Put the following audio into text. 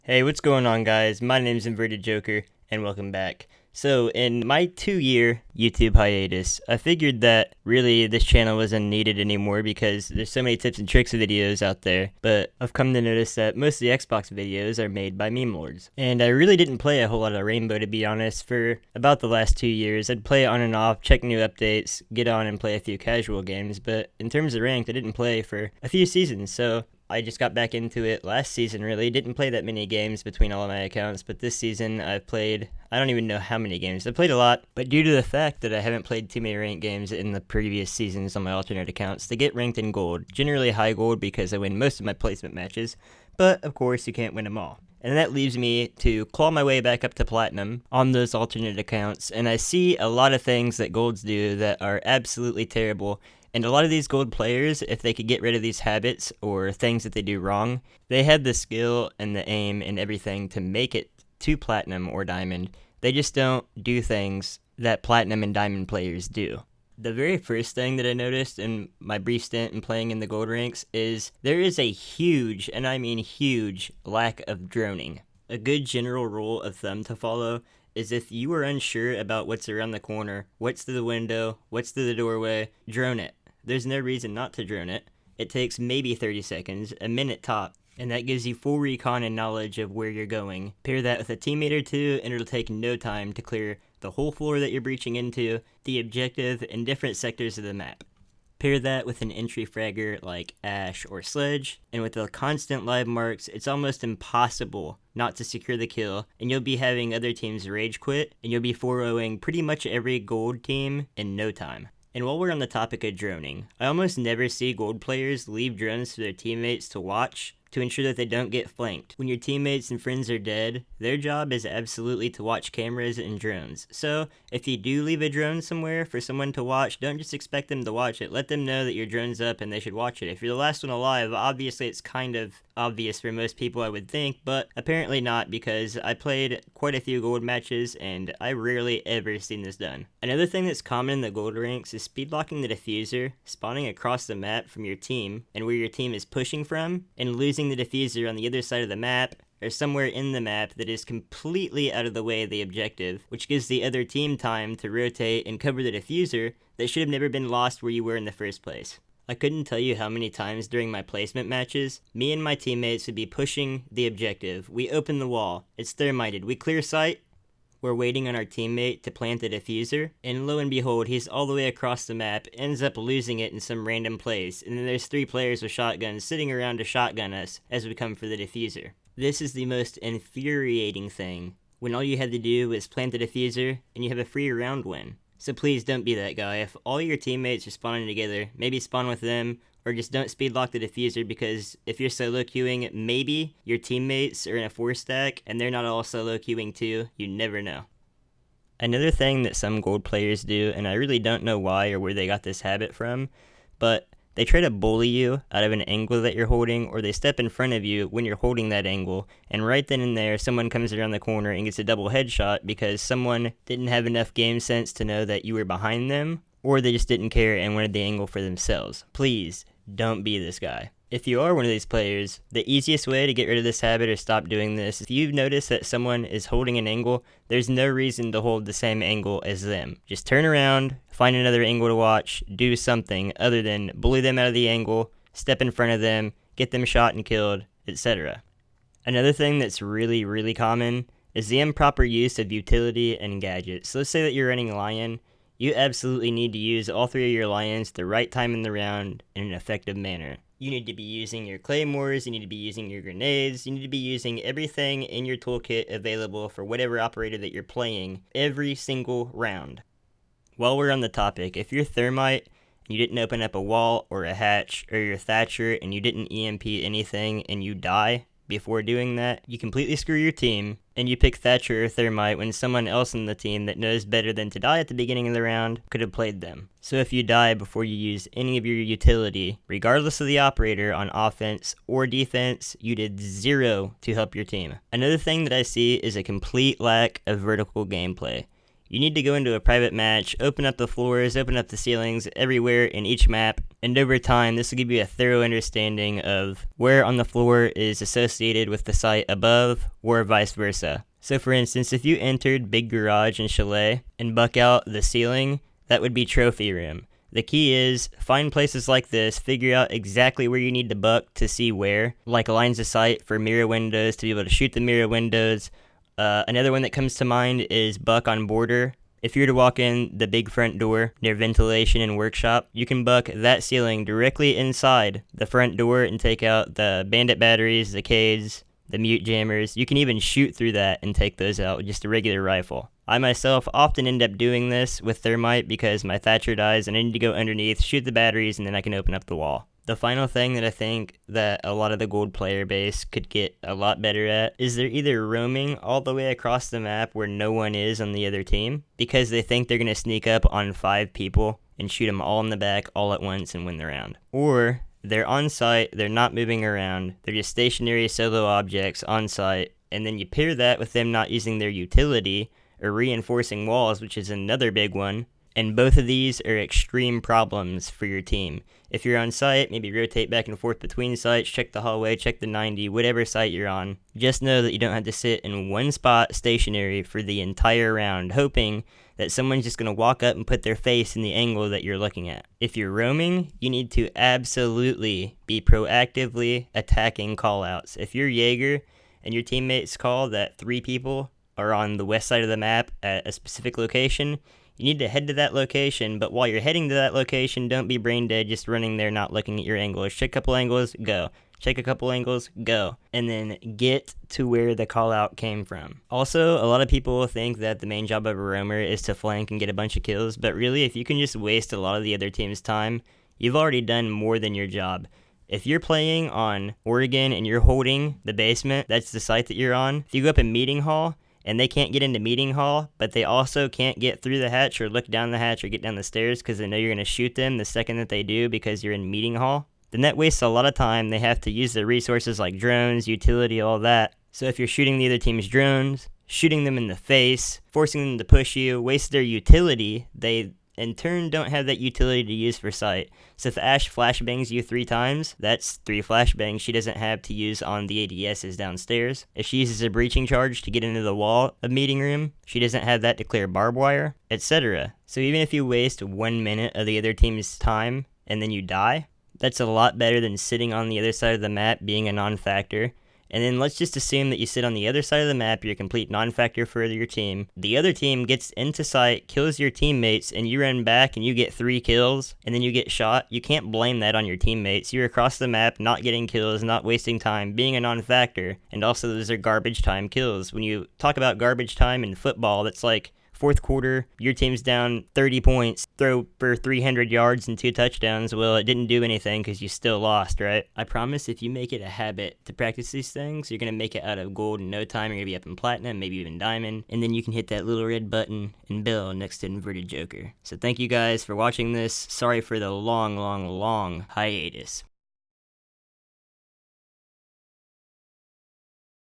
Hey, what's going on, guys? My name's invertedjokerr, and welcome back. So, in my 2-year YouTube hiatus, I figured that really this channel wasn't needed anymore because there's so many tips and tricks videos out there, but I've come to notice that most of the Xbox videos are made by meme lords. And I really didn't play a whole lot of Rainbow, to be honest, for about the last 2 years. I'd play it on and off, check new updates, get on and play a few casual games, but in terms of ranked, I didn't play for a few seasons, so I just got back into it last season, really. Didn't play that many games between all of my accounts, but this season I've played, I don't even know how many games. I played a lot, but due to the fact that I haven't played too many ranked games in the previous seasons on my alternate accounts, they get ranked in gold. Generally high gold because I win most of my placement matches, but of course you can't win them all. And that leaves me to claw my way back up to platinum on those alternate accounts, and I see a lot of things that golds do that are absolutely terrible. And a lot of these gold players, if they could get rid of these habits or things that they do wrong, they have the skill and the aim and everything to make it to platinum or diamond. They just don't do things that platinum and diamond players do. The very first thing that I noticed in my brief stint in playing in the gold ranks is there is a huge, and I mean huge, lack of droning. A good general rule of thumb to follow is if you are unsure about what's around the corner, what's through the window, what's through the doorway, drone it. There's no reason not to drone it. It takes maybe 30 seconds, a minute top, and that gives you full recon and knowledge of where you're going. Pair that with a teammate or two, and it'll take no time to clear the whole floor that you're breaching into, the objective, and different sectors of the map. Pair that with an entry fragger like Ash or Sledge, and with the constant live marks, it's almost impossible not to secure the kill, and you'll be having other teams rage quit, and you'll be 4-0ing pretty much every gold team in no time. And while we're on the topic of droning, I almost never see gold players leave drones for their teammates to watch to ensure that they don't get flanked. When your teammates and friends are dead, their job is absolutely to watch cameras and drones. So, if you do leave a drone somewhere for someone to watch, don't just expect them to watch it. Let them know that your drone's up and they should watch it. If you're the last one alive, obviously it's kind of obvious for most people, I would think, but apparently not, because I played quite a few gold matches and I rarely ever seen this done. Another thing that's common in the gold ranks is speed locking the diffuser, spawning across the map from your team and where your team is pushing from, and losing the diffuser on the other side of the map or somewhere in the map that is completely out of the way of the objective, which gives the other team time to rotate and cover the diffuser that should have never been lost where you were in the first place. I couldn't tell you how many times during my placement matches, me and my teammates would be pushing the objective. We open the wall, it's thermited, we clear sight, we're waiting on our teammate to plant the diffuser, and lo and behold, he's all the way across the map, ends up losing it in some random place, and then there's 3 players with shotguns sitting around to shotgun us as we come for the diffuser. This is the most infuriating thing, when all you had to do was plant the diffuser, and you have a free round win. So please don't be that guy. If all your teammates are spawning together, maybe spawn with them, or just don't speed lock the diffuser, because if you're solo queuing, maybe your teammates are in a 4-stack and they're not all solo queuing too. You never know. Another thing that some gold players do, and I really don't know why or where they got this habit from, but they try to bully you out of an angle that you're holding, or they step in front of you when you're holding that angle, and right then and there someone comes around the corner and gets a double headshot because someone didn't have enough game sense to know that you were behind them, or they just didn't care and wanted the angle for themselves. Please, don't be this guy. If you are one of these players, the easiest way to get rid of this habit or stop doing this, if you notice that someone is holding an angle, there's no reason to hold the same angle as them. Just turn around, find another angle to watch, do something other than bully them out of the angle, step in front of them, get them shot and killed, etc. Another thing that's really, really common is the improper use of utility and gadgets. So let's say that you're running Lion. You absolutely need to use all 3 of your Lions at the right time in the round in an effective manner. You need to be using your claymores, you need to be using your grenades, you need to be using everything in your toolkit available for whatever operator that you're playing every single round. While we're on the topic, if you're Thermite and you didn't open up a wall or a hatch, or you're Thatcher and you didn't EMP anything and you die before doing that, you completely screw your team, and you pick Thatcher or Thermite when someone else in the team that knows better than to die at the beginning of the round could have played them. So if you die before you use any of your utility, regardless of the operator on offense or defense, you did 0 to help your team. Another thing that I see is a complete lack of vertical gameplay. You need to go into a private match, open up the floors, open up the ceilings everywhere in each map, and over time this will give you a thorough understanding of where on the floor is associated with the site above, or vice versa. So for instance, if you entered Big Garage and Chalet and buck out the ceiling, that would be Trophy Room. The key is, find places like this, figure out exactly where you need to buck to see where, like lines of sight for mirror windows to be able to shoot the mirror windows. Another one that comes to mind is buck on border. If you were to walk in the big front door near ventilation and workshop, you can buck that ceiling directly inside the front door and take out the bandit batteries, the K's, the mute jammers. You can even shoot through that and take those out with just a regular rifle. I myself often end up doing this with thermite because my Thatcher dies and I need to go underneath, shoot the batteries, and then I can open up the wall. The final thing that I think that a lot of the gold player base could get a lot better at is they're either roaming all the way across the map where no one is on the other team because they think they're going to sneak up on 5 people and shoot them all in the back all at once and win the round. Or they're on site, they're not moving around, they're just stationary solo objects on site, and then you pair that with them not using their utility or reinforcing walls, which is another big one, and both of these are extreme problems for your team. If you're on site, maybe rotate back and forth between sites, check the hallway, check the 90, whatever site you're on. Just know that you don't have to sit in one spot stationary for the entire round, hoping that someone's just going to walk up and put their face in the angle that you're looking at. If you're roaming, you need to absolutely be proactively attacking callouts. If you're Jaeger and your teammates call that 3 people are on the west side of the map at a specific location, you need to head to that location, but while you're heading to that location, don't be brain dead just running there not looking at your angles. Check a couple angles, go. Check a couple angles, go. And then get to where the call out came from. Also, a lot of people think that the main job of a roamer is to flank and get a bunch of kills, but really if you can just waste a lot of the other team's time, you've already done more than your job. If you're playing on Oregon and you're holding the basement, that's the site that you're on, if you go up in meeting hall, and they can't get into meeting hall, but they also can't get through the hatch or look down the hatch or get down the stairs because they know you're going to shoot them the second that they do because you're in meeting hall, then that wastes a lot of time. They have to use their resources like drones, utility, all that. So if you're shooting the other team's drones, shooting them in the face, forcing them to push you, waste their utility, they in turn don't have that utility to use for sight. So if Ash flashbangs you 3 times, that's 3 flashbangs she doesn't have to use on the ADSs downstairs. If she uses a breaching charge to get into the wall of meeting room, she doesn't have that to clear barbed wire, etc. So even if you waste 1 minute of the other team's time and then you die, that's a lot better than sitting on the other side of the map being a non-factor. And then let's just assume that you sit on the other side of the map, you're a complete non-factor for your team. The other team gets into sight, kills your teammates, and you run back and you get 3 kills, and then you get shot. You can't blame that on your teammates. You're across the map, not getting kills, not wasting time, being a non-factor, and also those are garbage time kills. When you talk about garbage time in football, that's like 4th quarter, your team's down 30 points, throw for 300 yards and 2 touchdowns. Well, it didn't do anything because you still lost, right? I promise if you make it a habit to practice these things, you're going to make it out of gold in no time. You're going to be up in platinum, maybe even diamond, and then you can hit that little red button and bell next to Inverted Joker. So thank you guys for watching this. Sorry for the long hiatus.